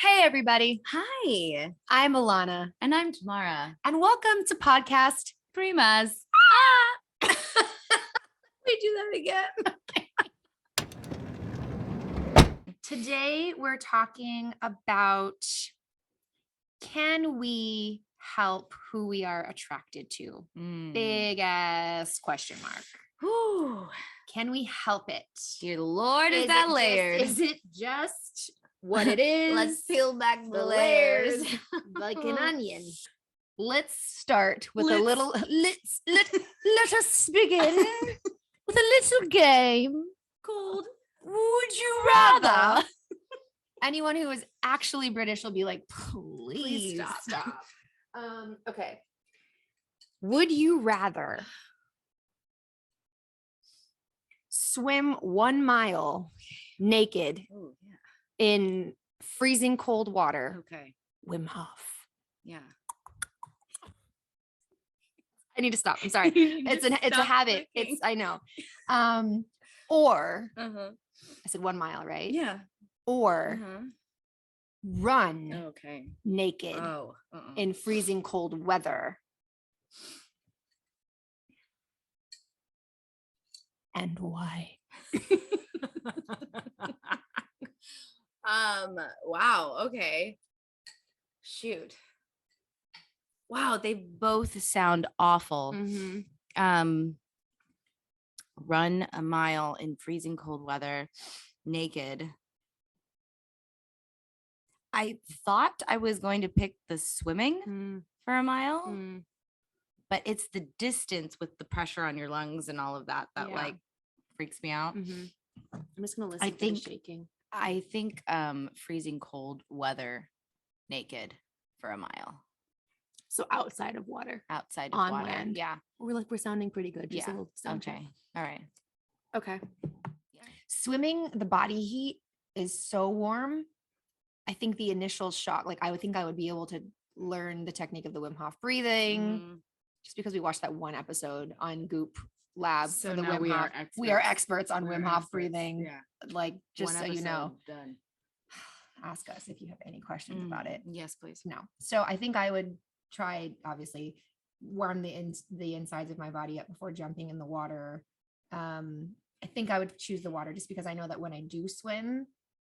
Hey, everybody. Hi, I'm Alana, and I'm Tamara. and welcome to podcast. Primas. We do that again. Today, we're talking about, can we help who we are attracted to? Big ass question mark. Whew. Can we help it? Dear Lord, is that layered? Is it just what it is? Let's peel back the layers. like an onion. Let's start with a little. Let us begin with a little game called "Would You Rather." Anyone who is actually British will be like, "Please stop." Okay. Would you rather swim 1 mile naked in freezing cold water? Okay. Wim Hof. Yeah. I need to stop. I'm sorry. It's a habit. Clicking. I know. Or Uh-huh. I said 1 mile, right? Yeah. Or run Okay. naked Oh. in freezing cold weather. And why? Wow. Okay. Shoot. Wow, they both sound awful. Mm-hmm. Run a mile in freezing cold weather naked. I thought I was going to pick the swimming for a mile, but it's the distance with the pressure on your lungs and all of that like freaks me out. I'm just gonna listen to the shaking. I think freezing cold weather naked for a mile. So outside of water. Outside of on water. land. Yeah. We're sounding pretty good. Just Yeah. a little sound check. Okay. All right. Okay. Yeah. Swimming, the body heat is so warm. I think the initial shock, like I would think I would be able to learn the technique of the Wim Hof breathing just because we watched that one episode on Goop Lab So for the now Wim we Hof. are experts. We are experts on We're Wim Hof experts. breathing. Yeah. Like just One so you know. episode, done. Ask us if you have any questions about it. Yes, please. No. So I think I would try, obviously, warm the insides of my body up before jumping in the water. I think I would choose the water just because I know that when I do swim,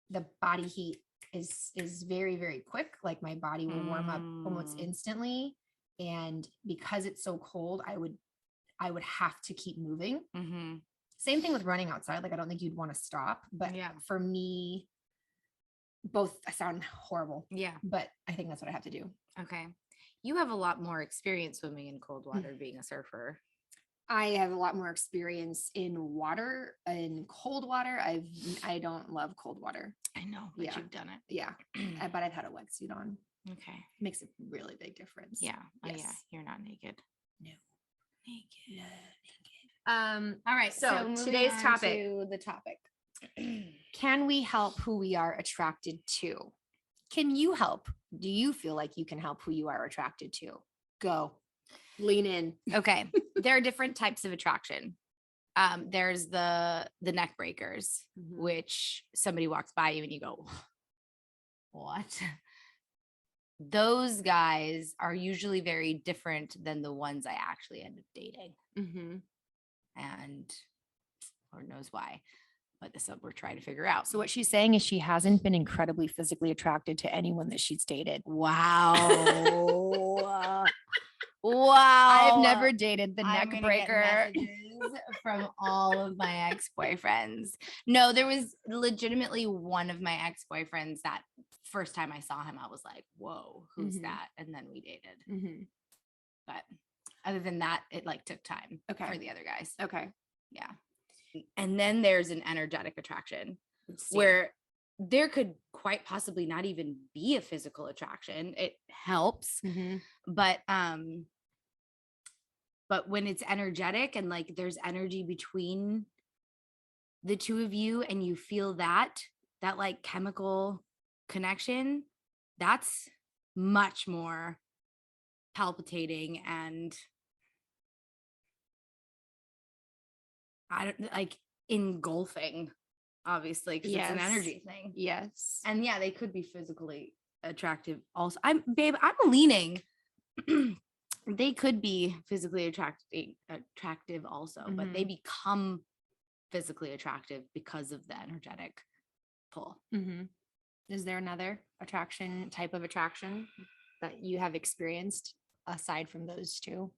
the body heat is very, very quick. Like my body will warm up almost instantly. And because it's so cold, I would have to keep moving. Same thing with running outside. Like I don't think you'd want to stop. But for me, both sound horrible. Yeah. But I think that's what I have to do. Okay. You have a lot more experience swimming in cold water being a surfer. I have a lot more experience in water, in cold water. I don't love cold water. I know, but you've done it. Yeah. But I've had a wetsuit on. Okay. Makes a really big difference. Yeah. Yes. Oh, yeah. You're not naked. No. Naked. All right. So today's topic. To the topic. Can we help who we are attracted to? Can you help? Do you feel like you can help who you are attracted to? Go. Lean in. Okay. There are different types of attraction. There's the neck breakers, which somebody walks by you and you go, what? Those guys are usually very different than the ones I actually end up dating. And Lord knows why. But this is what we're trying to figure out. So what she's saying is she hasn't been incredibly physically attracted to anyone that she's dated. Wow. Wow. I've never dated the neck breaker. From all of my ex-boyfriends. No, there was legitimately one of my ex-boyfriends that first time I saw him, I was like, whoa, who's that? And then we dated. But other than that, it like took time for the other guys. Okay. Yeah. And then there's an energetic attraction where there could quite possibly not even be a physical attraction. It helps. But when it's energetic and like there's energy between the two of you and you feel that like chemical connection, that's much more palpitating and I don't like engulfing obviously, because it's an energy thing. Yes. And yeah, they could be physically attractive also. I'm leaning. They could be physically attractive also, but they become physically attractive because of the energetic pull. Is there another type of attraction that you have experienced aside from those two?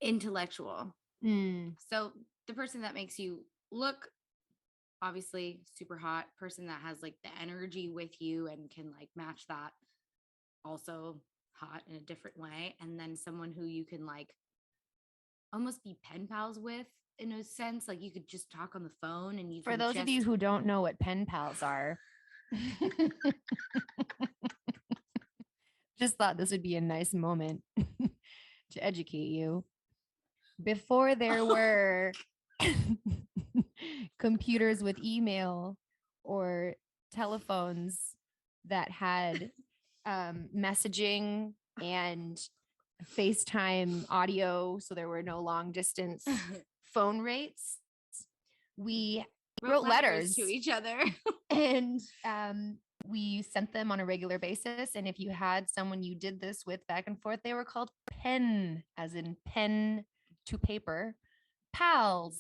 Intellectual. So the person that makes you look obviously super hot, person that has like the energy with you and can like match that, also hot in a different way, and then someone who you can like almost be pen pals with in a sense, like you could just talk on the phone and you For can those of you who don't know what pen pals are, just thought this would be a nice moment to educate you. Before there were computers with email or telephones that had messaging and FaceTime audio, so there were no long distance phone rates, we wrote letters to each other. And we sent them on a regular basis. And if you had someone you did this with back and forth, they were called pen, as in pen to paper, pals,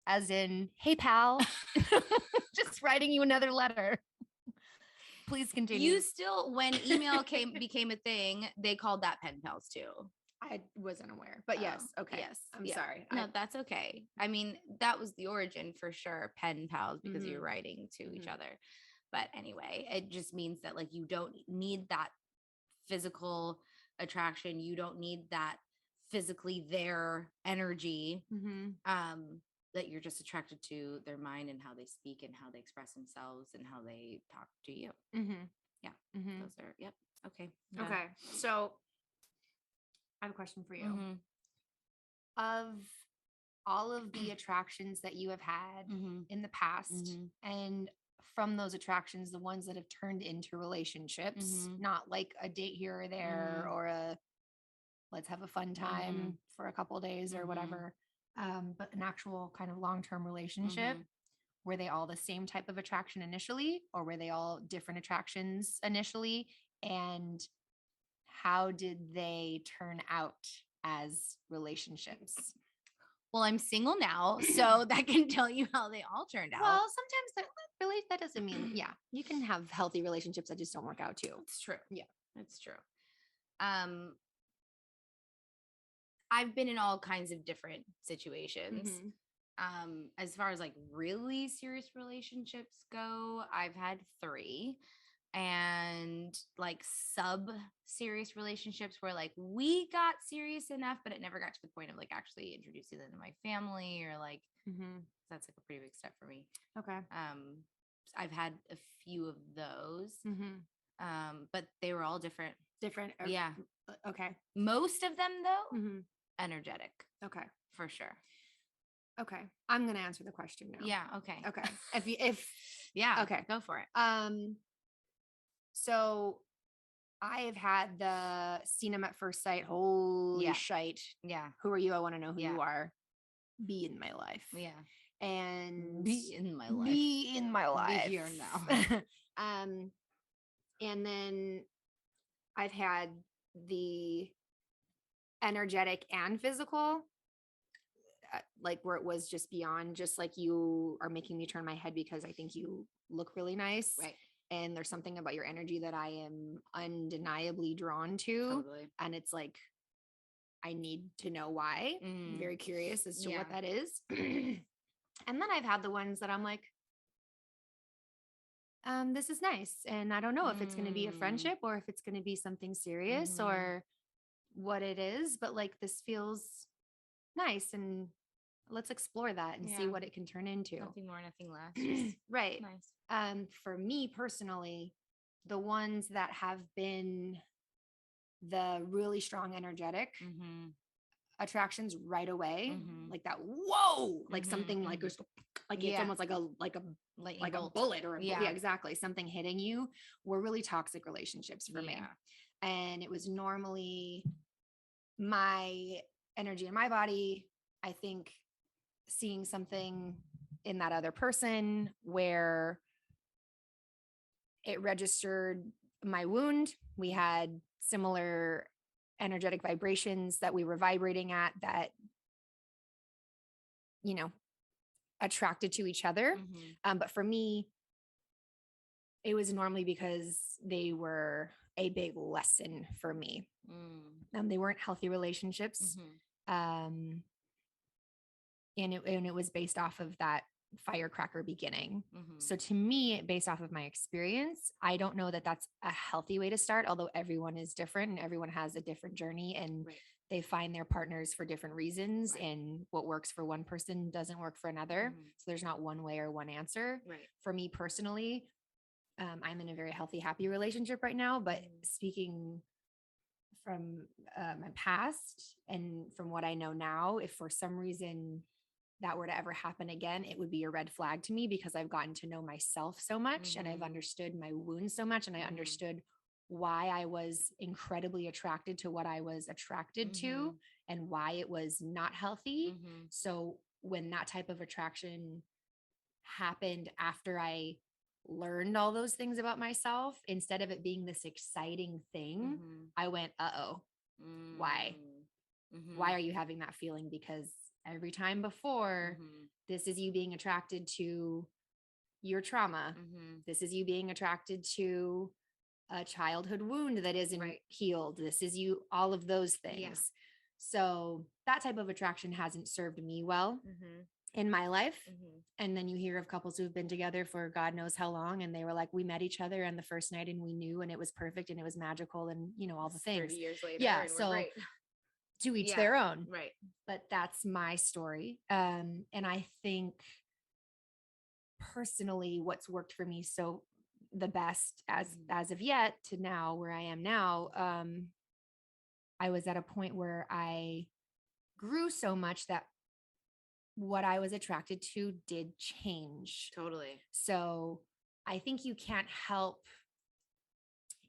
as in, hey, pal, just writing you another letter. Please continue. You still, when email became a thing, they called that pen pals too. I wasn't aware, but yes. Okay. Yes. I'm sorry. No, that's okay. I mean, that was the origin for sure. Pen pals, because you're writing to each other. But anyway, it just means that like, you don't need that physical attraction. You don't need that physically their energy. That you're just attracted to their mind and how they speak and how they express themselves and how they talk to you. Yeah. Those are, yep. Okay. Yeah. Okay. So I have a question for you. Of all of the attractions that you have had in the past, and from those attractions, the ones that have turned into relationships, not like a date here or there or a let's have a fun time for a couple of days or whatever, but an actual kind of long-term relationship. Were they all the same type of attraction initially, or were they all different attractions initially? And how did they turn out as relationships? Well, I'm single now, so that can tell you how they all turned out. Well, sometimes that doesn't mean, you can have healthy relationships that just don't work out too. It's true. Yeah, it's true. I've been in all kinds of different situations. As far as like really serious relationships go, I've had 3. And like sub serious relationships where like we got serious enough, but it never got to the point of like actually introducing them to my family or like that's like a pretty big step for me. Okay. I've had a few of those, but they were all different. Yeah. Okay. Most of them though, energetic. Okay. For sure. Okay. I'm gonna answer the question now. Yeah. Okay. Okay. If yeah. Okay. Go for it. So I have had the seen them at first sight. Holy shite. Yeah. Who are you? I want to know who you are. Be in my life. Yeah. And be in my life. Be in my life. Be here now. And then I've had the energetic and physical, like where it was just beyond just like you are making me turn my head because I think you look really nice. Right. And there's something about your energy that I am undeniably drawn to. Totally. And it's like, I need to know why. I'm very curious as to what that is. And then I've had the ones that I'm like, this is nice. And I don't know if it's going to be a friendship or if it's going to be something serious or what it is, but like, this feels nice. And let's explore that and see what it can turn into. Nothing more, nothing less. Right. Nice. For me personally, the ones that have been the really strong energetic attractions right away, like that, whoa, like something like it's almost like a bullet or yeah, exactly, something hitting you, were really toxic relationships for me. And it was normally my energy in my body, I think, seeing something in that other person where it registered my wound. We had similar energetic vibrations that we were vibrating at that, you know, attracted to each other. But for me, it was normally because they were a big lesson for me. They weren't healthy relationships. And it was based off of that firecracker beginning. So to me, based off of my experience, I don't know that that's a healthy way to start, although everyone is different and everyone has a different journey, and they find their partners for different reasons, and what works for one person doesn't work for another. So there's not one way or one answer. For me personally, I'm in a very healthy, happy relationship right now, but speaking from my past and from what I know now, if for some reason that were to ever happen again, it would be a red flag to me, because I've gotten to know myself so much and I've understood my wounds so much, and I understood why I was incredibly attracted to what I was attracted to and why it was not healthy. So when that type of attraction happened after I learned all those things about myself, instead of it being this exciting thing, I went, why? Why are you having that feeling? Because every time before, this is you being attracted to your trauma. This is you being attracted to a childhood wound that isn't healed. This is you, all of those things. So that type of attraction hasn't served me well in my life. And then you hear of couples who've been together for God knows how long, and they were like, we met each other on the first night and we knew, and it was perfect and it was magical, and you know, all the things 30 years later. Yeah. And So we're great. To each their own. Right. But that's my story. And I think personally, what's worked for me so the best as of yet to now, where I am now, I was at a point where I grew so much that what I was attracted to did change. Totally. So I think you can't help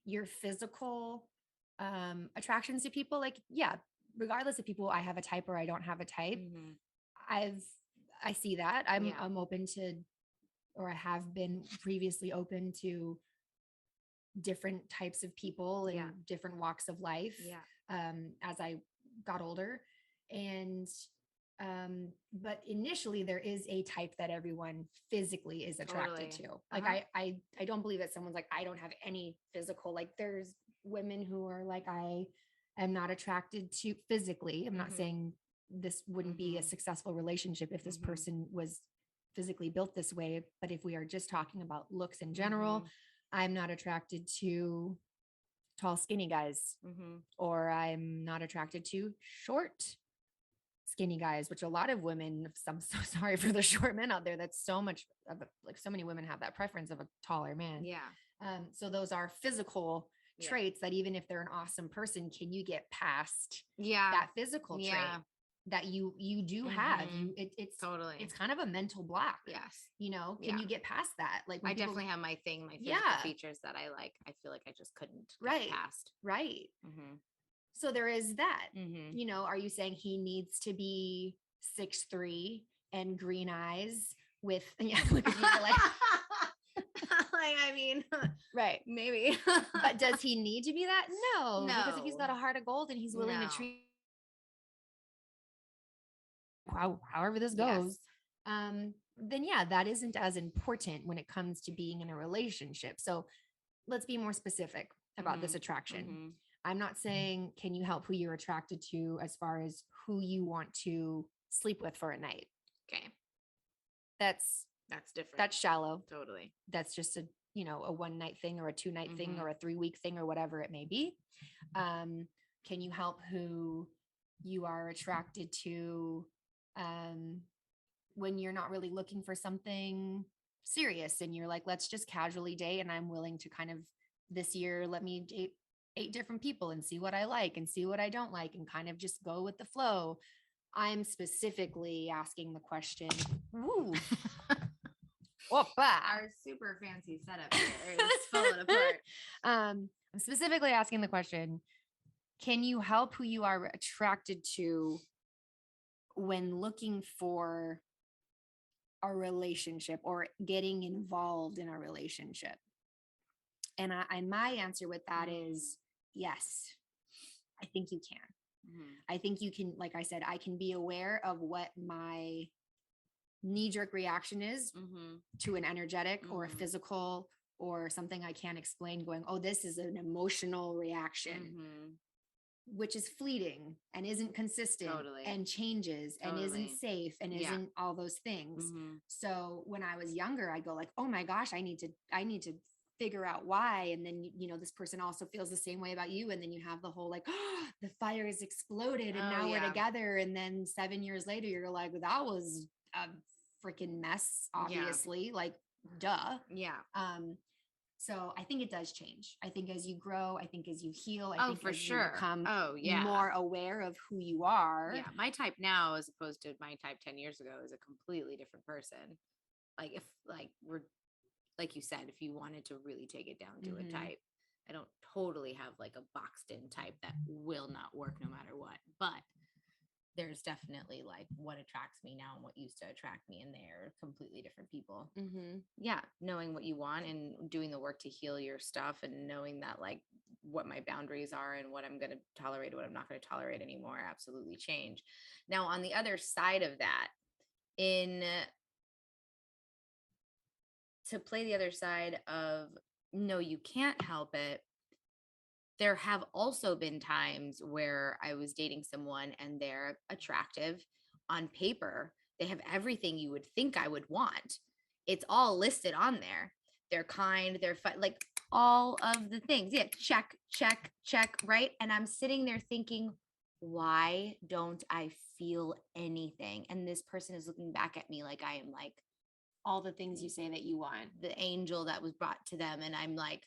your physical attractions to people. Like, yeah, regardless of people, I have a type or I don't have a type. I see that. I'm open to, or I have been previously open to different types of people and different walks of life as I got older. And but initially there is a type that everyone physically is attracted to. Like I don't believe that someone's like, I don't have any physical, like there's women who are like, I am not attracted to physically. I'm not saying this wouldn't be a successful relationship if this person was physically built this way, but if we are just talking about looks in general, I'm not attracted to tall, skinny guys, or I'm not attracted to short, skinny guys, which a lot of women, I'm so sorry for the short men out there. That's so much of like so many women have that preference of a taller man. So those are physical traits that even if they're an awesome person, can you get past that physical trait that you do have? It's totally, it's kind of a mental block. You know, can you get past that? Like I definitely have my thing, my physical features that I like. I feel like I just couldn't get past. So there is that. You know, are you saying he needs to be 6'3" and green eyes with look at you like like, I mean, maybe. But does he need to be that? No. Because if he's got a heart of gold and he's willing to treat however this goes, then that isn't as important when it comes to being in a relationship. So let's be more specific about this attraction. I'm not saying, can you help who you're attracted to as far as who you want to sleep with for a night? Okay. That's different. That's shallow. Totally. That's just a 1-night thing or a 2-night thing or a 3-week thing or whatever it may be. Can you help who you are attracted to when you're not really looking for something serious and you're like, let's just casually date, and I'm willing to kind of this year, let me date 8 different people and see what I like and see what I don't like and kind of just go with the flow. I'm specifically asking the question. Ooh. Our super fancy setup here is falling apart. I'm specifically asking the question, can you help who you are attracted to when looking for a relationship or getting involved in a relationship? And my answer with that is yes, I think you can. I think you can, like I said, I can be aware of what my knee-jerk reaction is to an energetic or a physical or something I can't explain, going, oh, this is an emotional reaction, which is fleeting and isn't consistent and changes and isn't safe and isn't all those things. So when I was younger, I go like, oh my gosh, I need to figure out why. And then, this person also feels the same way about you. And then you have the whole like, oh, the fire has exploded and now we're together. And then 7 years later, you're like, well, that was a freaking mess, obviously, like, duh. Yeah. So I think it does change. I think as you grow, I think as you heal, I think for as sure. you become yeah. more aware of who you are. Yeah. My type now, as opposed to my type 10 years ago, is a completely different person. Like if we're, like you said, if you wanted to really take it down to a type, I don't totally have like a boxed in type that will not work no matter what, but there's definitely like what attracts me now and what used to attract me, and they're completely different people. Yeah, knowing what you want and doing the work to heal your stuff, and knowing that like what my boundaries are and what I'm going to tolerate and what I'm not going to tolerate anymore absolutely change. Now, on the other side of that, to play the other side of no, you can't help it, there have also been times where I was dating someone and they're attractive on paper. They have everything you would think I would want. It's all listed on there. They're kind, they're fun, like all of the things. Yeah, check, check, check, right? And I'm sitting there thinking, why don't I feel anything? And this person is looking back at me like I am like all the things you say that you want, the angel that was brought to them. And I'm like,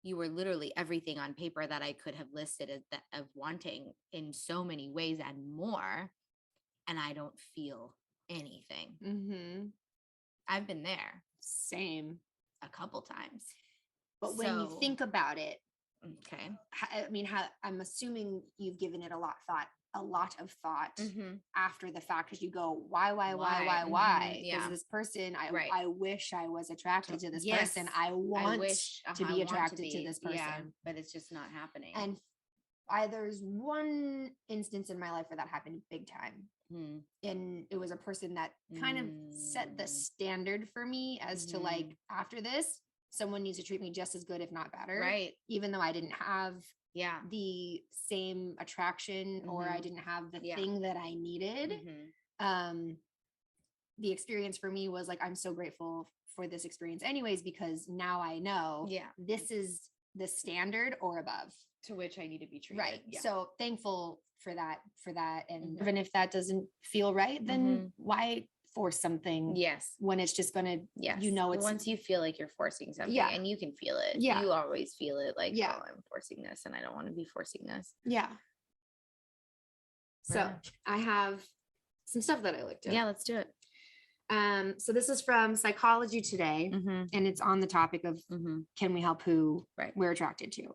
you were literally everything on paper that I could have listed of wanting in so many ways and more. And I don't feel anything. I've been there. Same. A couple times. But when you think about it, okay. I mean, I'm assuming you've given it a lot of thought after the fact, because you go, why? Because this person, I wish I was attracted to this person. I want to be attracted to this person, but it's just not happening. And there's one instance in my life where that happened big time. And it was a person that kind of set the standard for me as to like, after this, someone needs to treat me just as good, if not better. Right. Even though I didn't have the same attraction or I didn't have the thing that I needed. The experience for me was like, I'm so grateful for this experience anyways, because now I know this is the standard or above to which I need to be treated. Right. Yeah. So thankful for that. And even if that doesn't feel right, then why force something? When it's just going to, it's once you feel like you're forcing something and you can feel it. You always feel it like, oh, I'm forcing this and I don't want to be forcing this. Yeah. So I have some stuff that I looked at. Yeah, let's do it. So this is from Psychology Today, and it's on the topic of can we help who we're attracted to?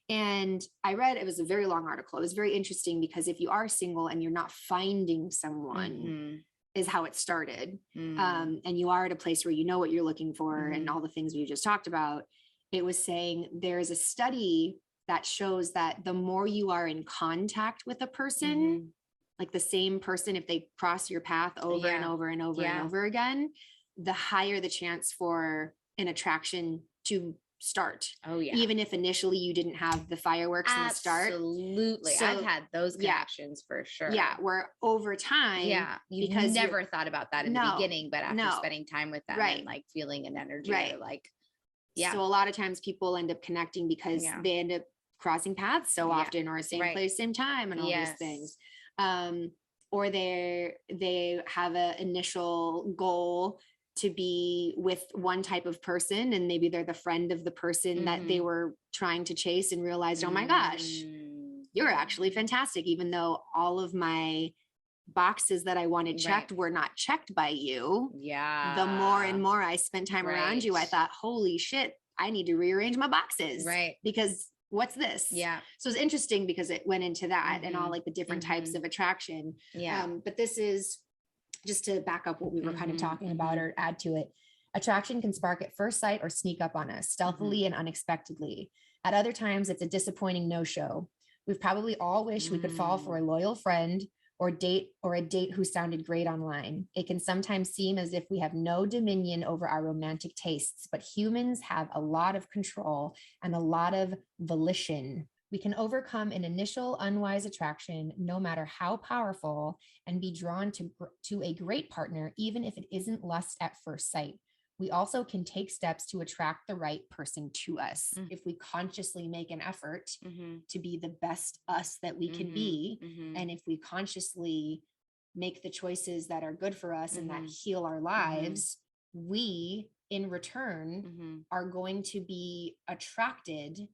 And I read, it was a very long article. It was very interesting because if you are single and you're not finding someone, is how it started. And you are at a place where you know what you're looking for and all the things we just talked about. It was saying there's a study that shows that the more you are in contact with a person, like the same person, if they cross your path over and over and over and over again, the higher the chance for an attraction to start. Oh yeah. Even if initially you didn't have the fireworks in the start. Absolutely. So, I've had those connections for sure. Yeah. Where over time. Because never thought about that in the beginning, but after spending time with them and like feeling an energy or like, So a lot of times people end up connecting because they end up crossing paths so often, or same place, same time, and all these things. Or they have an initial goal to be with one type of person, and maybe they're the friend of the person that they were trying to chase, and realized, oh my gosh, you're actually fantastic, even though all of my boxes that I wanted checked were not checked by you. Yeah. The more and more I spent time around you, I thought, holy shit, I need to rearrange my boxes. Right. Because what's this? Yeah. So it's interesting because it went into that and all like the different types of attraction. Yeah. But this is just to back up what we were kind of Mhm, talking about or add to it. Attraction can spark at first sight or sneak up on us stealthily and unexpectedly. At other times, it's a disappointing no-show. We've probably all wished we could fall for a loyal friend or a date who sounded great online. It can sometimes seem as if we have no dominion over our romantic tastes, but humans have a lot of control and a lot of volition. We can overcome an initial unwise attraction, no matter how powerful, and be drawn to a great partner, even if it isn't lust at first sight. We also can take steps to attract the right person to us if we consciously make an effort to be the best us that we can be. And if we consciously make the choices that are good for us and that heal our lives, we in return are going to be attracted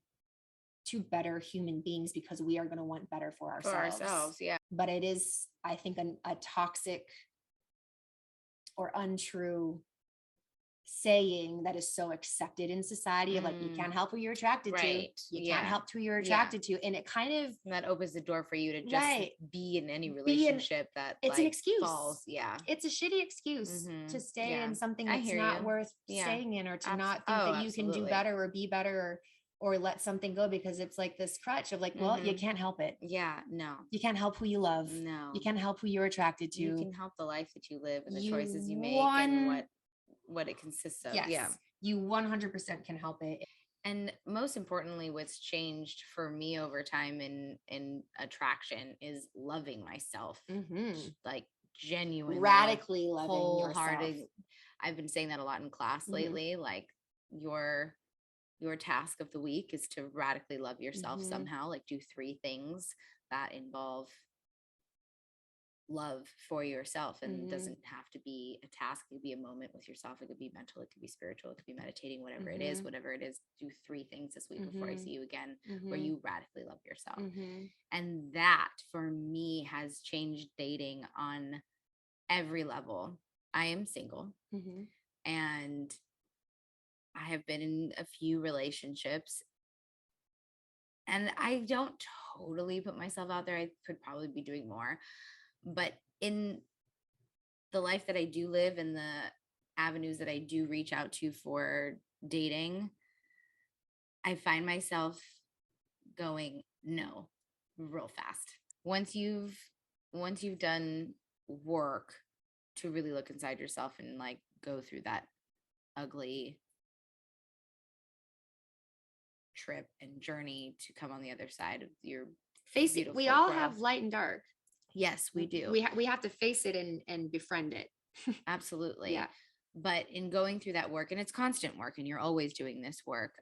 to better human beings because we are going to want better for ourselves. Yeah. But it is, I think, a toxic or untrue saying that is so accepted in society of like, you can't help who you're attracted to. You can't help who you're attracted to. And it kind of, and that opens the door for you to just be in any Be in- relationship that it's an excuse. falls. Yeah. It's a shitty excuse to stay in something I that's hear not you. worth Yeah. staying in, or to not think that you can do better or be better, or let something go because it's like this crutch of like, well, you can't help it. Yeah, no. You can't help who you love. No. You can't help who you're attracted to. You can help the life that you live and the You choices you make and what it consists of. Yes. Yeah. You 100% can help it. And most importantly, what's changed for me over time in attraction is loving myself. Like genuinely, radically loving wholehearted. yourself. I've been saying that a lot in class lately. Like your task of the week is to radically love yourself somehow. Like do 3 things that involve love for yourself, and it doesn't have to be a task. It could be a moment with yourself. It could be mental, it could be spiritual, it could be meditating, whatever it is, do 3 things this week before I see you again, where you radically love yourself. And that for me has changed dating on every level. I am single and I have been in a few relationships, and I don't totally put myself out there. I could probably be doing more. But in the life that I do live and the avenues that I do reach out to for dating, I find myself going no real fast. Once you've done work to really look inside yourself and like go through that ugly trip and journey to come on the other side of your face it. We all have light and dark. Yes, we do. We have to face it and befriend it. Absolutely. Yeah. But in going through that work, and it's constant work and you're always doing this work.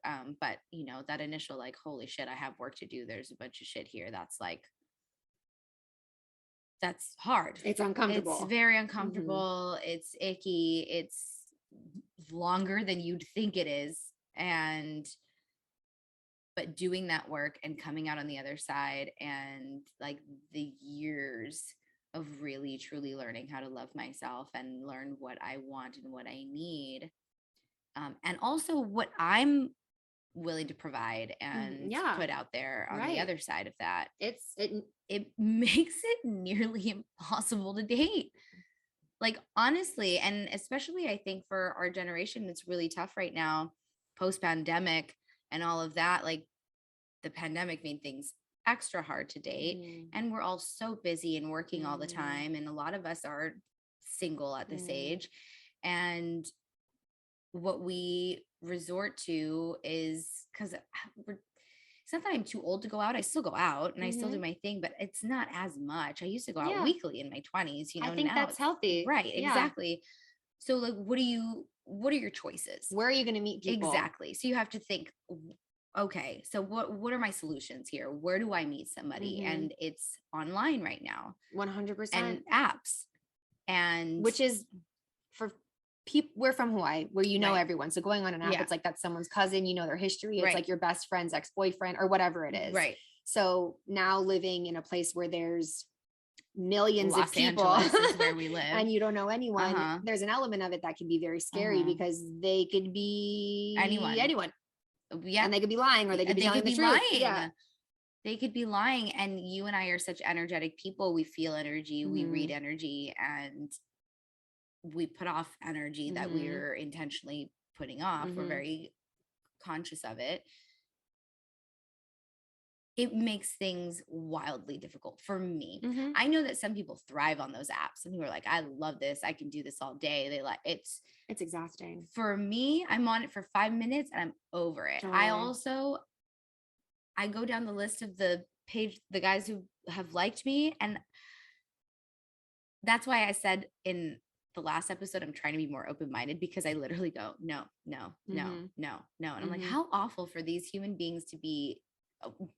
But you know, that initial like, holy shit, I have work to do. There's a bunch of shit here. That's hard. It's uncomfortable. It's very uncomfortable. It's icky. It's longer than you'd think it is. But doing that work and coming out on the other side, and like the years of really truly learning how to love myself and learn what I want and what I need, and also what I'm willing to provide and put out there on the other side of that. It makes it nearly impossible to date. Like honestly, and especially I think for our generation, it's really tough right now, post-pandemic and all of that. Like the pandemic made things extra hard to date, and we're all so busy and working all the time, and a lot of us are single at this age, and what we resort to is, because it's not that I'm too old to go out. I still go out and I still do my thing, but it's not as much. I used to go out weekly in my 20s, you know. I think that's healthy. Right, exactly. So like, what are your choices? Where are you going to meet people? Exactly. So you have to think, okay, so what are my solutions here? Where do I meet somebody? And it's online right now. 100%. And apps. And which is for people, we're from Hawaii, where you know everyone. So going on an app, it's like that's someone's cousin, you know their history. It's like your best friend's ex-boyfriend or whatever it is. Right. So now living in a place where there's millions of people is where we live, and you don't know anyone, there's an element of it that can be very scary because they could be anyone. Yeah. And they could be lying, or they could be telling the truth. Lying. Yeah. They could be lying. And you and I are such energetic people. We feel energy, we read energy, and we put off energy that we're intentionally putting off. We're very conscious of it. It makes things wildly difficult for me. I know that some people thrive on those apps. Some people are like, I love this. I can do this all day. They like it's exhausting. For me, I'm on it for 5 minutes and I'm over it. Totally. I go down the list of the guys who have liked me. And that's why I said in the last episode, I'm trying to be more open-minded, because I literally go, no. And I'm like, how awful for these human beings to be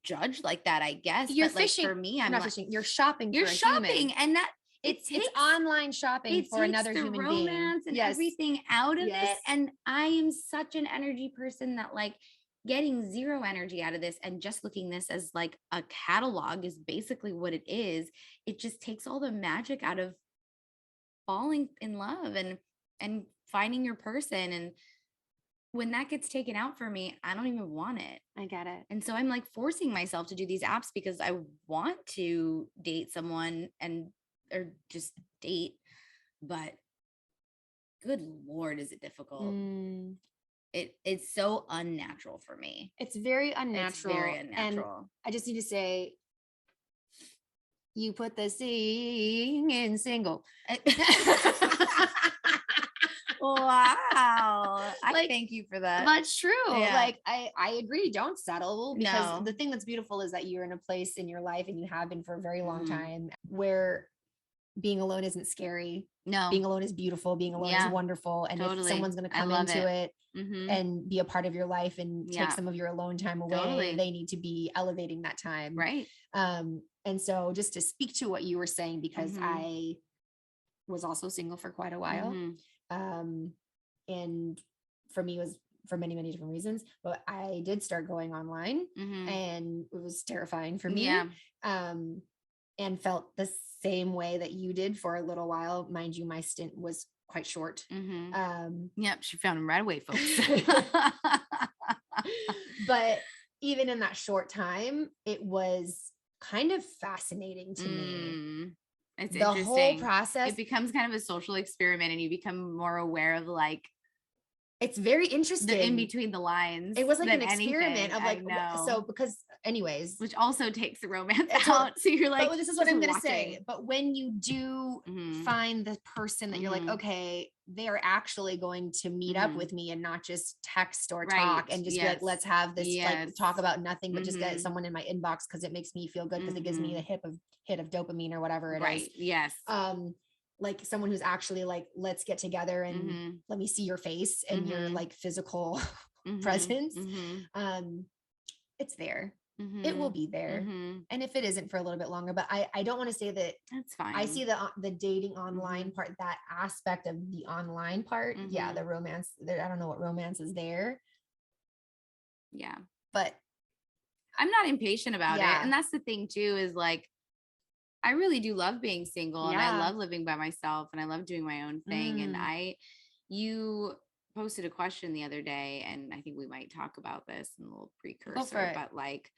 judged like that, I guess. You're but fishing. Like, for me, I'm not like, fishing. You're shopping. You're shopping. Human. And that it's online shopping for another the human romance being. And everything out of it. And I am such an energy person that like getting zero energy out of this and just looking this as like a catalog is basically what it is. It just takes all the magic out of falling in love and finding your person. And when that gets taken out for me, I don't even want it. I get it. And so I'm like forcing myself to do these apps because I want to date someone or just date, but good Lord, is it difficult? It's so unnatural for me. It's very unnatural. It's very unnatural. And I just need to say, you put the sing in single. Wow. I thank you for that. That's true. Yeah. Like I agree. Don't settle, because the thing that's beautiful is that you're in a place in your life, and you have been for a very long time, where being alone isn't scary. No. Being alone is beautiful. Being alone is wonderful. And if someone's going to come into it and be a part of your life and take some of your alone time away, they need to be elevating that time. Right. And so just to speak to what you were saying, because I was also single for quite a while. And for me, it was for many, many different reasons, but I did start going online and it was terrifying for me. And felt the same way that you did for a little while. Mind you, my stint was quite short. Yep. She found him right away, folks. But even in that short time, it was kind of fascinating to me. It's the interesting. Whole process. It becomes kind of a social experiment, and you become more aware of like, it's very interesting. The in between the lines. It was like an experiment of like, so because anyways. Which also takes the romance out. So you're like, but this is what I'm going to say. But when you do find the person that you're like, okay, they are actually going to meet up with me and not just text or talk and just be like, let's have this like talk about nothing, but just get someone in my inbox because it makes me feel good, because it gives me the hit of dopamine or whatever it is. Yes. Like someone who's actually like, let's get together and let me see your face and your like physical presence. It's there. It will be there. And if it isn't for a little bit longer, but I don't want to say that that's fine. I see the dating online part, that aspect of the online part. Yeah. The romance there. I don't know what romance is there. Yeah. But I'm not impatient about it. And that's the thing too, is like, I really do love being single and I love living by myself and I love doing my own thing. And you posted a question the other day, and I think we might talk about this in a little precursor, but like,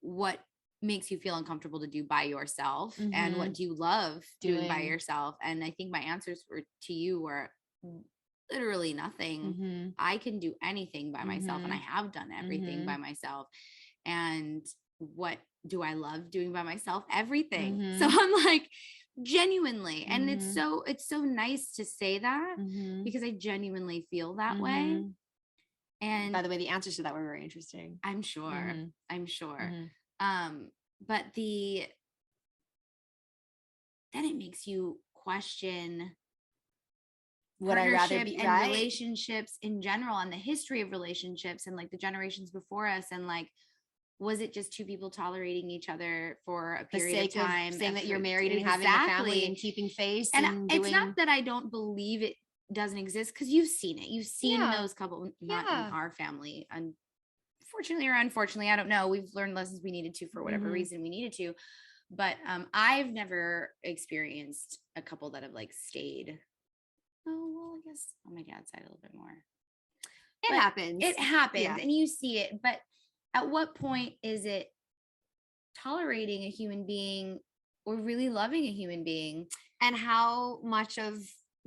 what makes you feel uncomfortable to do by yourself and what do you love doing by yourself? And I think my answers to you were literally nothing. I can do anything by myself, and I have done everything by myself. And what do I love doing by myself? Everything. So I'm like, genuinely, and it's so nice to say that because I genuinely feel that way. And by the way, the answers to that were very interesting. I'm sure. But then it makes you question would I rather be and relationships in general, and the history of relationships and like the generations before us, and like, was it just two people tolerating each other for a period of time, saying that you're married and having a family and keeping face? And it's not that I don't believe it doesn't exist, because you've seen it. You've seen those couple, not in our family, unfortunately or unfortunately, I don't know. We've learned lessons we needed to for whatever reason we needed to. But I've never experienced a couple that have like stayed. Oh, well, I guess on my dad's side a little bit more. It happens. It happens, and you see it. But at what point is it tolerating a human being or really loving a human being? And how much of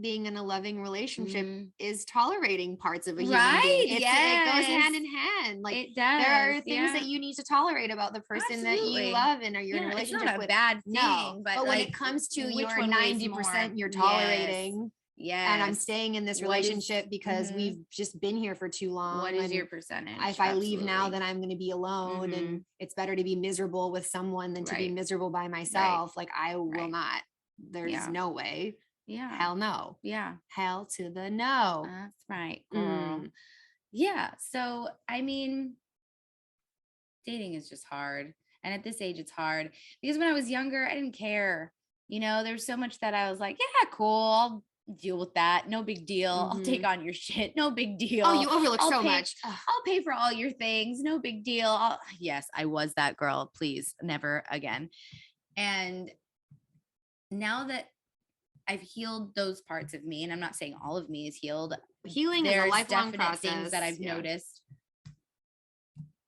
being in a loving relationship Mhm. is tolerating parts of a human Right, being. It goes hand yes. in hand. Like It does. there are things yeah. that you need to tolerate about the person that you Absolutely. love and are you're in a Yeah, it's relationship not a with. bad No, thing, but when like, it comes to which your one weighs 90% more? you're Yes. tolerating, Yes. and I'm staying in this What is- relationship because Mhm. we've just been here for too long. What is and your percentage? if I leave now, Absolutely. then I'm going to be alone, Mhm. and it's better to be miserable with someone than to be Right. miserable by myself. Like I will Right. not. There's Yeah. no way. Yeah. Hell no. Yeah. Hell to the no. That's right, girl. Mm. Yeah. So, I mean, dating is just hard. And at this age, it's hard because when I was younger, I didn't care. There's so much that I was like, yeah, cool. I'll deal with that. No big deal. I'll take on your shit. No big deal. Oh, you overlook I'll so pay- much. I'll pay for all your things. No big deal. Yes, I was that girl. Please, never again. And now that I've healed those parts of me, and I'm not saying all of me is healed. Healing is a lifelong definite process. things that I've Yeah. noticed.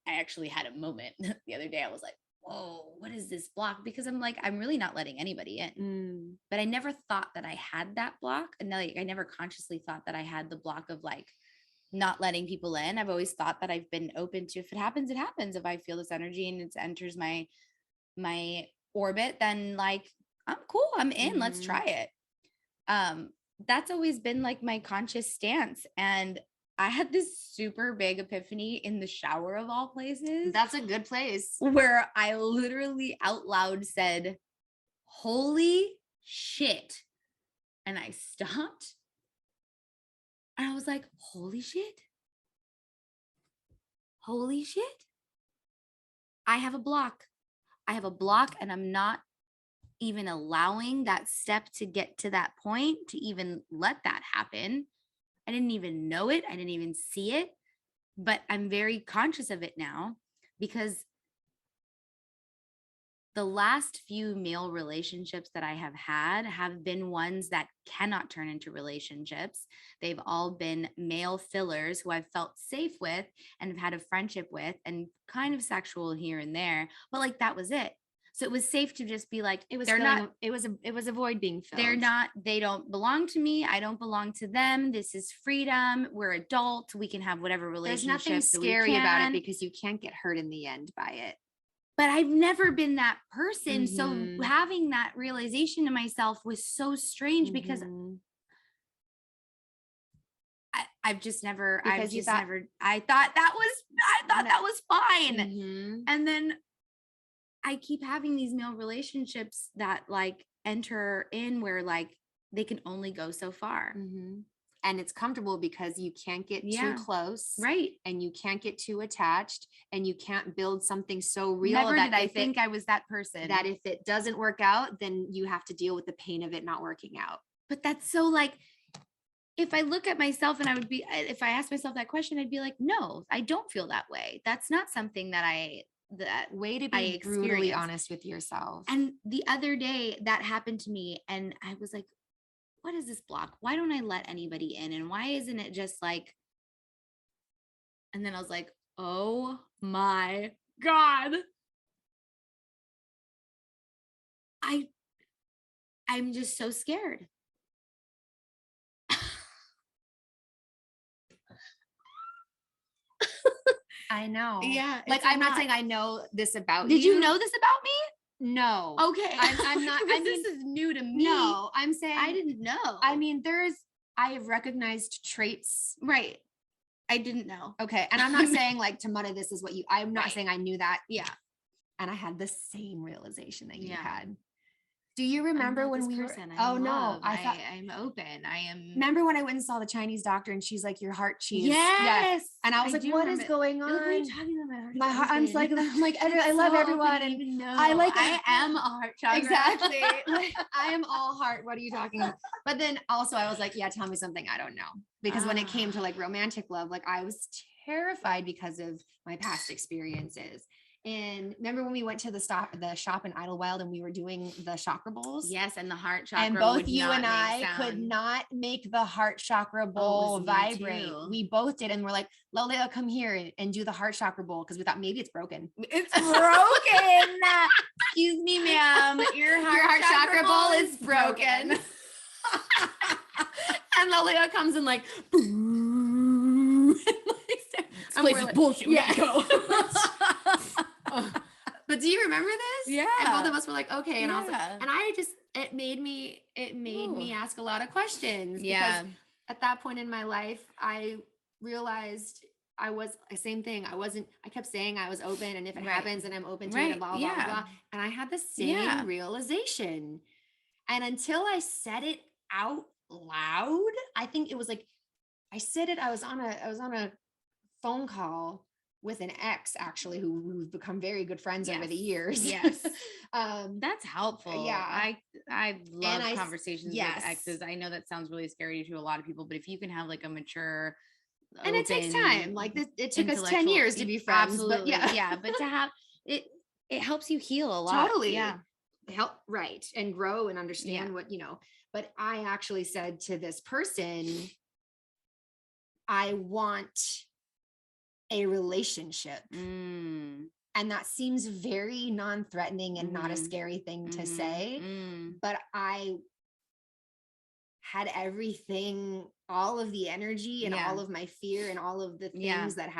I actually had a moment the other day. I was like, whoa, what is this block? Because I'm like, I'm really not letting anybody in. But I never thought that I had that block. And like, I never consciously thought that I had the block of like not letting people in. I've always thought that I've been open to, if it happens, it happens. If I feel this energy and it enters my orbit, then like, I'm cool. I'm in. Let's try it. That's always been like my conscious stance. And I had this super big epiphany in the shower of all places. That's a good place. Where I literally out loud said, holy shit. And I stopped. And I was like, holy shit. Holy shit. I have a block. I have a block, and I'm not even allowing that step to get to that point to even let that happen. I didn't even know it. I didn't even see it, but I'm very conscious of it now because the last few male relationships that I have been ones that cannot turn into relationships. They've all been male fillers who I've felt safe with and have had a friendship with and kind of sexual here and there, but like that was it. So it was safe to just be like, it was a void being filled. They don't belong to me. I don't belong to them. This is freedom. We're adults. We can have whatever relationship. There's nothing scary about it because you can't get hurt in the end by it. But I've never been that person. So having that realization to myself was so strange because I've just never, I thought that was fine. And then I keep having these male relationships that like enter in where like they can only go so far. And it's comfortable because you can't get too close. Right. And you can't get too attached, and you can't build something so real Never that did I think I was that person. That if it doesn't work out, then you have to deal with the pain of it not working out. But that's so like, if I look at myself and if I ask myself that question, I'd be like, no, I don't feel that way. That's not something that way to be brutally honest with yourself. And the other day that happened to me, and I was like, what is this block? Why don't I let anybody in? And why isn't it just like, and then I was like, oh my God. I'm just so scared. I know. Yeah. Like, I'm not saying I know this about you. Did you know this about me? No. Okay. I'm not. I mean, this is new to me. No, I'm saying I didn't know. I mean, I have recognized traits. Right. I didn't know. Okay. And I'm not saying like, Tamara, this is what I'm not saying I knew that. Yeah. And I had the same realization that you had. Do you remember when we were? No, I'm open. Remember when I went and saw the Chinese doctor and she's like, your heart cheese. Yes. And I was like, what is going on? What are you talking about? My heart. I'm like, I love everyone. And I am a heart chakra. Exactly. Like, I am all heart. What are you talking about? But then also I was like, yeah, tell me something I don't know. Because when it came to like romantic love, like I was terrified because of my past experiences. And remember when we went to the shop in Idlewild and we were doing the chakra bowls? Yes, and the heart chakra. And both you and I could not make the heart chakra bowl vibrate. We both did. And we're like, Lola, come here and do the heart chakra bowl. Because we thought maybe it's broken. It's broken. Excuse me, ma'am. Your heart chakra bowl is broken. And Lilia comes in like, this place is bullshit. We Yeah. gotta go. But do you remember this? Yeah. And both of us were like, okay. And I was like, Yeah. and I just, it made me ask a lot of questions. Yeah. Because at that point in my life, I realized I was the same thing. I kept saying I was open, and if it Right. happens, then I'm open to it, Right. and blah, blah, Yeah. blah, blah. And I had the same Yeah. realization. And until I said it out loud, I think it was like, I said it, I was on a phone call with an ex, actually, who we've become very good friends over the years. Yes. That's helpful. Yeah. I love And conversations with exes. I know that sounds really scary to a lot of people, but if you can have like a mature, and it takes time. Like it took us 10 years to be friends. Absolutely. But yeah. But to have it helps you heal a lot. Totally. Yeah. Help, right. And grow and understand what, but I actually said to this person, I want a relationship. And that seems very non-threatening and not a scary thing to say. But I had everything, all of the energy and all of my fear and all of the things that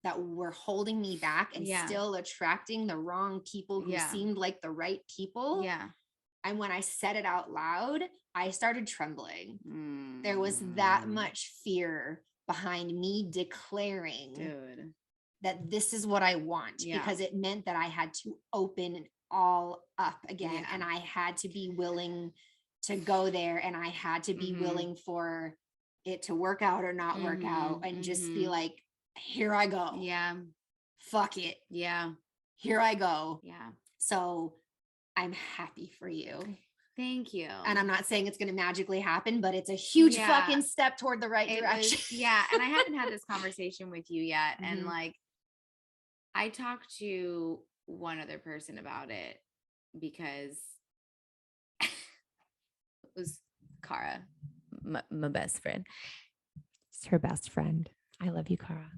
that were holding me back and still attracting the wrong people who seemed like the right people. Yeah. And when I said it out loud, I started trembling. There was that much fear behind me declaring that this is what I want, because it meant that I had to open all up again. And I had to be willing to go there, and I had to be willing for it to work out or not work out, and just be like, here I go. Yeah. Fuck it. Yeah. Here I go. Yeah. So I'm happy for you. Thank you. And I'm not saying it's going to magically happen, but it's a huge fucking step toward the right direction. And I haven't had this conversation with you yet. And like, I talked to one other person about it because it was Cara, my best friend. It's her best friend. I love you, Cara.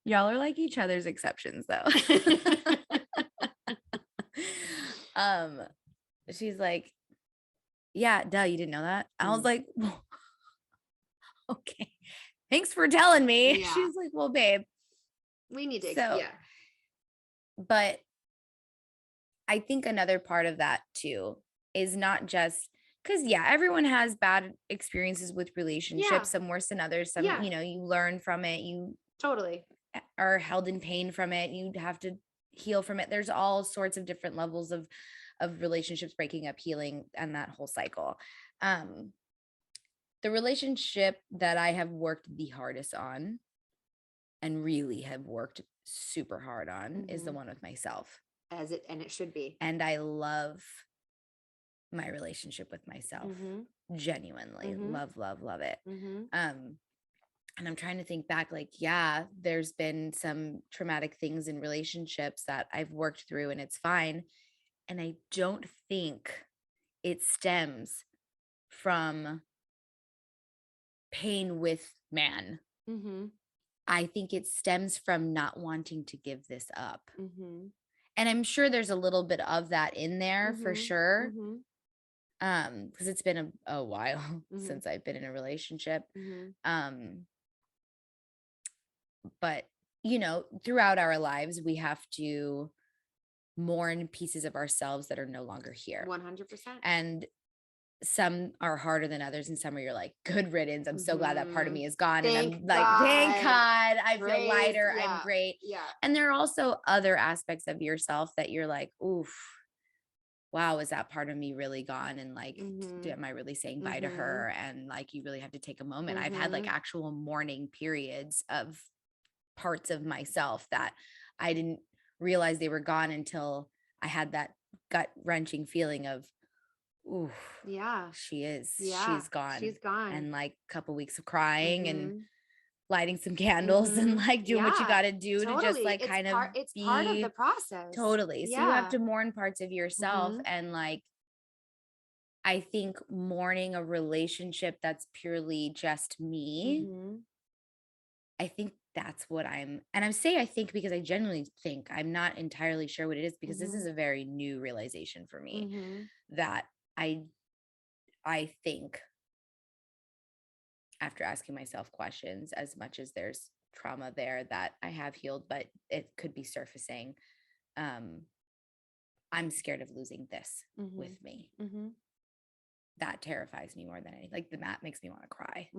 Y'all are like each other's exceptions, though. She's like, yeah, duh, you didn't know that? I was like, well, okay, thanks for telling me. Yeah. She's like, well, babe, We need to, But I think another part of that too is not just because, everyone has bad experiences with relationships, some worse than others. Some, you learn from it. You totally are held in pain from it. You have to heal from it. There's all sorts of different levels of relationships breaking up, healing, and that whole cycle. The relationship that I have worked the hardest on and really have worked super hard on is the one with myself. And it should be. And I love my relationship with myself. Genuinely love it. And I'm trying to think back, like, there's been some traumatic things in relationships that I've worked through, and it's fine. And I don't think it stems from pain with man. I think it stems from not wanting to give this up. And I'm sure there's a little bit of that in there for sure. Because it's been a while since I've been in a relationship. But, throughout our lives, we have to mourn pieces of ourselves that are no longer here. 100%. And some are harder than others, and some are you're like, good riddance. I'm so glad that part of me is gone. Thank and I'm like, thank God. I Praise, feel lighter. I'm great. Yeah. And there are also other aspects of yourself that you're like, oof, wow, is that part of me really gone? And like, am I really saying bye to her? And like, you really have to take a moment. I've had like actual mourning periods of parts of myself that I didn't realize they were gone until I had that gut wrenching feeling of, ooh, she is. She's gone. She's gone. And like a couple weeks of crying and lighting some candles and like doing what you got to do to just like it's kind it's part of the process. Totally. So you have to mourn parts of yourself. And like, I think mourning a relationship that's purely just me, I think that's what and I say I think because I genuinely think, I'm not entirely sure what it is, because this is a very new realization for me that I think after asking myself questions, as much as there's trauma there that I have healed, but it could be surfacing. I'm scared of losing this with me. That terrifies me more than anything. Like the mat makes me want to cry.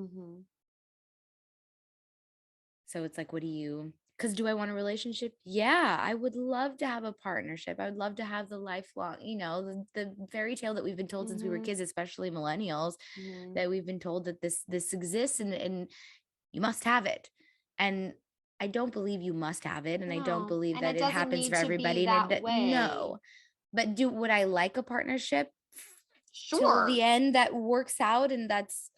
So it's like, because do I want a relationship? Yeah, I would love to have a partnership. I would love to have the lifelong, the fairy tale that we've been told since we were kids, especially millennials, that we've been told that this exists and you must have it. And I don't believe you must have it. And I don't believe And that it happens for everybody. No. But would I like a partnership till the end that works out? And that's,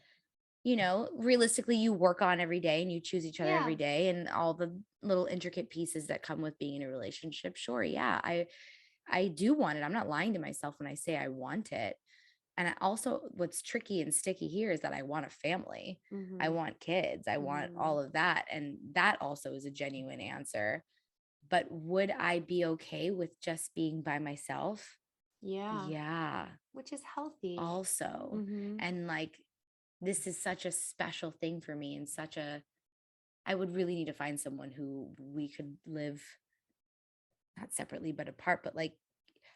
realistically you work on every day and you choose each other every day and all the little intricate pieces that come with being in a relationship. Sure. Yeah. I do want it. I'm not lying to myself when I say I want it. And what's tricky and sticky here is that I want a family. I want kids. I want all of that. And that also is a genuine answer. But would I be okay with just being by myself? Yeah. Which is healthy. Also. And like, this is such a special thing for me and I would really need to find someone who we could live not separately, but apart, but like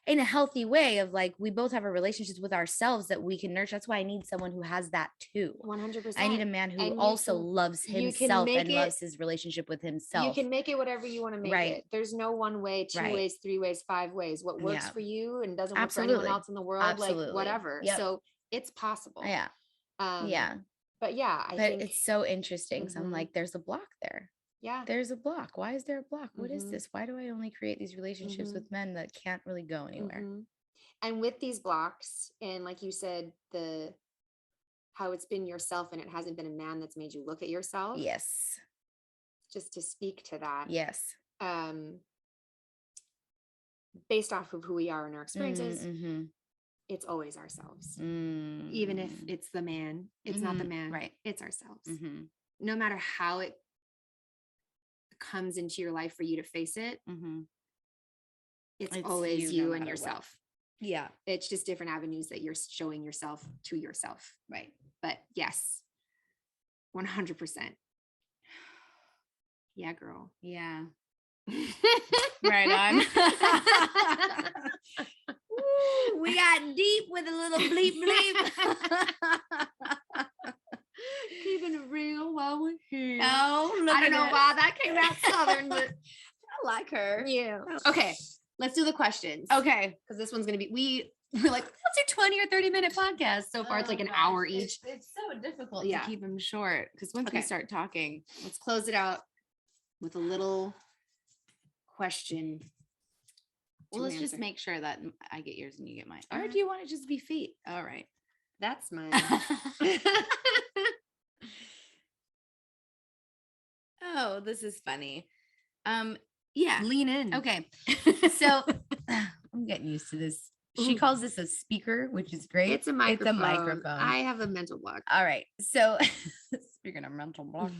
in a healthy way of like, we both have a relationship with ourselves that we can nurture. That's why I need someone who has that too. 100%. I need a man who also loves himself and loves his relationship with himself. You can make it whatever you want to make it. There's no one way, two ways, 3 ways, 5 ways. What works for you and doesn't work for anyone else in the world, like whatever. So it's possible. But I think it's so interesting. So I'm like, there's a block there. There's a block. Why is there a block? What is this? Why do I only create these relationships with men that can't really go anywhere? And with these blocks, and like you said, how it's been yourself and it hasn't been a man that's made you look at yourself. Yes. Just to speak to that. Yes. Based off of who we are and our experiences, it's always ourselves. Even if it's the man, it's not the man. Right. It's ourselves. No matter how it comes into your life for you to face it, it's always you and yourself. Yeah. It's just different avenues that you're showing yourself to yourself. Right. But yes, 100%. Yeah, girl. Yeah. Right on. Ooh, we got deep with a little bleep bleep. Keeping it real while we're here. Oh, I don't know why that came out southern, but I like her. Yeah. Okay, let's do the questions. Okay, because this one's gonna be we're like, let's do 20 or 30-minute podcast. So far, it's like an hour each. It's so difficult to keep them short because once we start talking, let's close it out with a little question. Well, let's just make sure that I get yours and you get mine. Or do you want it just to be feet? All right. That's mine. Oh, this is funny. Yeah. Lean in. Okay. So I'm getting used to this. She calls this a speaker, which is great. It's a microphone. It's a microphone. I have a mental block. All right. So speaking of mental block,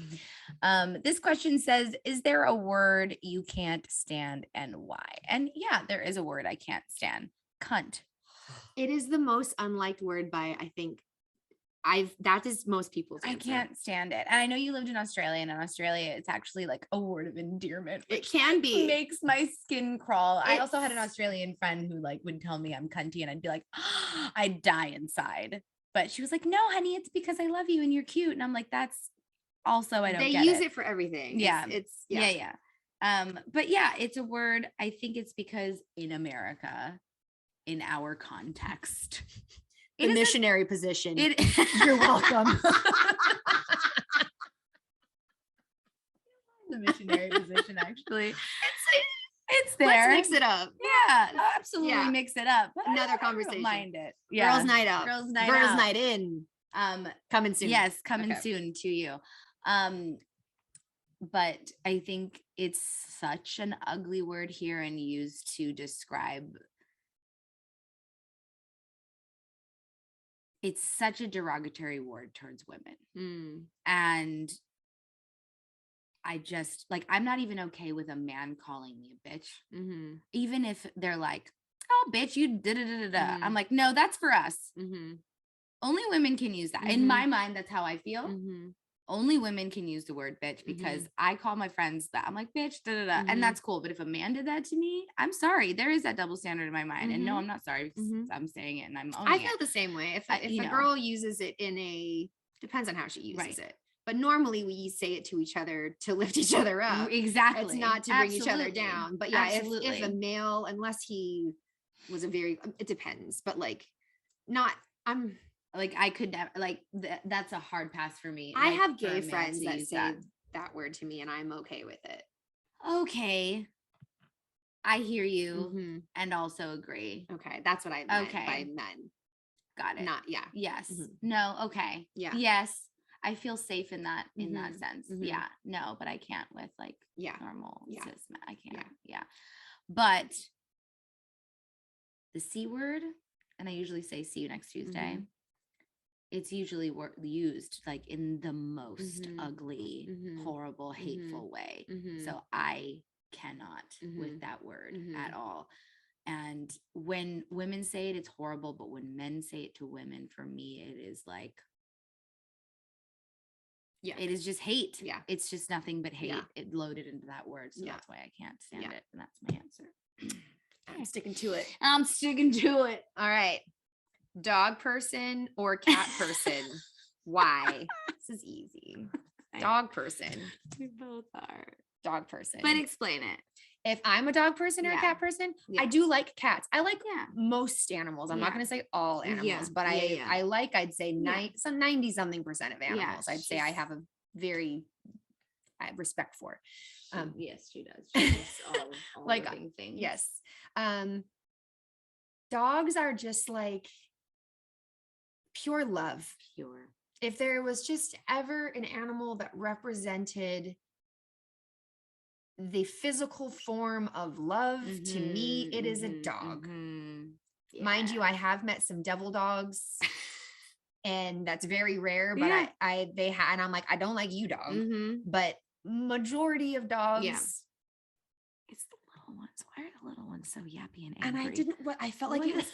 this question says, is there a word you can't stand and why? And yeah, there is a word I can't stand. Cunt. It is the most unliked word by, I think, that is most people's answer. I can't stand it. And I know you lived in Australia, and in Australia, it's actually like a word of endearment. It can be. Makes my skin crawl. I also had an Australian friend who like would tell me I'm cunty, and I'd be like, oh, I'd die inside. But she was like, no, honey, it's because I love you and you're cute. And I'm like, that's also, I don't get it. They use it for everything. Yeah. Yeah. But yeah, it's a word. I think it's because in America, in our context, the missionary position. You're welcome. The missionary position, actually. It's there. Let's mix it up. Yeah, absolutely mix it up. Another conversation. I don't mind it. Yeah. Girls' night out. Girls' night Girls' out. night in. Coming soon. Yes, coming soon to you. But I think it's such an ugly word here and used to describe. It's such a derogatory word towards women. And I just like, I'm not even okay with a man calling me a bitch. Even if they're like, oh, bitch, you da da da da. Mhm. I'm like, no, that's for us. Mm-hmm. Only women can use that. In Mhm. my mind, that's how I feel. Mm-hmm. Only women can use the word bitch because I call my friends that. I'm like, bitch, da da da. Mhm. And that's cool. But if a man did that to me, I'm sorry. There is that double standard in my mind. And no, I'm not sorry because I'm saying it and I'm owning I it. feel the same way. If you a know. girl uses it in a, depends on how she uses Right. it. But normally we say it to each other to lift each other up. Exactly. It's not to bring each other Absolutely. down. But yeah, if Absolutely. a male, unless he was a very, it depends. But like, not, I'm like, I could never, like, that's a hard pass for me. I like, have for a gay man friends to that use say that word to me, and I'm okay with it. Okay. I hear you Mhm. and also agree. Okay, that's what I meant by men. Got it. Not, yeah. Yes. Mhm. No. Okay. Yeah. Yes. I feel safe in that Mhm. sense. Mhm. Yeah. No, but I can't with like Yeah. normal Yeah. cis men. I can't. Yeah. Yeah. But the C word, and I usually say see you next Tuesday. Mhm. It's usually used like in the most Mhm. ugly, Mhm. horrible, hateful way. Mhm. So I cannot with Mhm. that word Mhm. at all. And when women say it, it's horrible. But when men say it to women, for me, it is like, Yeah. it is just hate. Yeah. It's just nothing but hate. Yeah. It loaded into that word. So Yeah. that's why I can't stand Yeah. it. And that's my answer. I'm sticking to it. I'm sticking to it. All right. Dog person or cat person? Why? This is easy. Dog person. We both are. Dog person. But explain it. If I'm a dog person or a Yeah. cat person, Yeah. I do like cats. I like Yeah. most animals. I'm not Yeah. going to say all animals, Yeah. but Yeah, I like, I'd say Yeah. some 90 something percent of animals. Yeah, I'd say I have a very respect for. Yes, she does. She loves all like living things. Yes. Dogs are just like pure love. Pure. If there was just ever an animal that represented the physical form of love, to me, it is a dog. Yeah. Mind you, I have met some devil dogs, and that's very rare, but Yeah. and I'm like, I don't like you, dog. But majority of dogs. Yeah. It's the little ones. Why are the little ones so yappy and angry? And I felt like it was,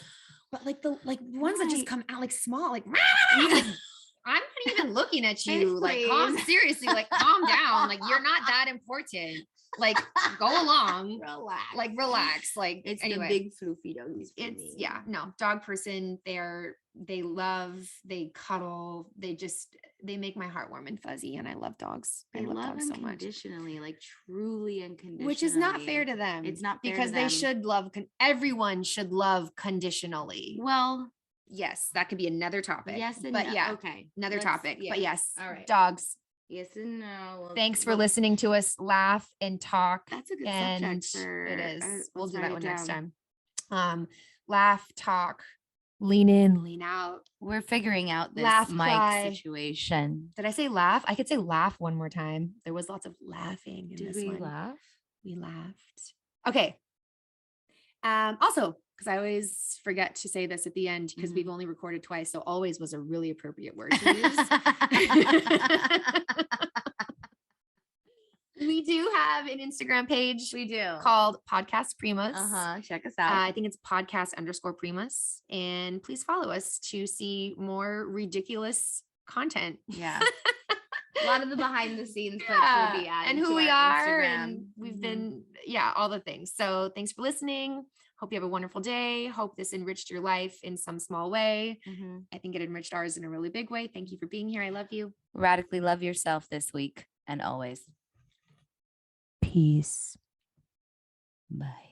but like the ones that just come out like small, like, I'm not even looking at you. Like, seriously, like, calm down. Like, you're not that important. Like, go along. Relax. Like, relax. Like, it's anyway, the big floofy doggies. It's no, dog person. They love, they cuddle, they make my heart warm and fuzzy, and I love dogs. I love dogs so much. Unconditionally, like truly unconditionally. Which is not fair to them. It's not fair because to they them. should love. Everyone should love conditionally. Well, yes, that could be another topic. Yes, but no. Yeah, okay, another topic. Yeah. But yes, all right, dogs. Yes and no. Thanks for listening to us laugh and talk. That's a good subject for it is. We'll do write that one it next down. time. Laugh, talk, lean in, lean out. We're figuring out this Laugh, mic cry. situation. Did I say laugh? I could say laugh one more time. There was lots of laughing in Did this we one. laugh? We laughed. Okay. Also, because I always forget to say this at the end because we've only recorded twice, so always was a really appropriate word to use. We do have an Instagram page. We do. Called Podcast Primas. Check us out. I think it's podcast_Primas. And please follow us to see more ridiculous content. Yeah. A lot of the behind the scenes clips will be added and who to we our are. Instagram. And we've been, all the things. So thanks for listening. Hope you have a wonderful day. Hope this enriched your life in some small way. I think it enriched ours in a really big way. Thank you for being here. I love you. Radically love yourself this week and always. Peace. Bye.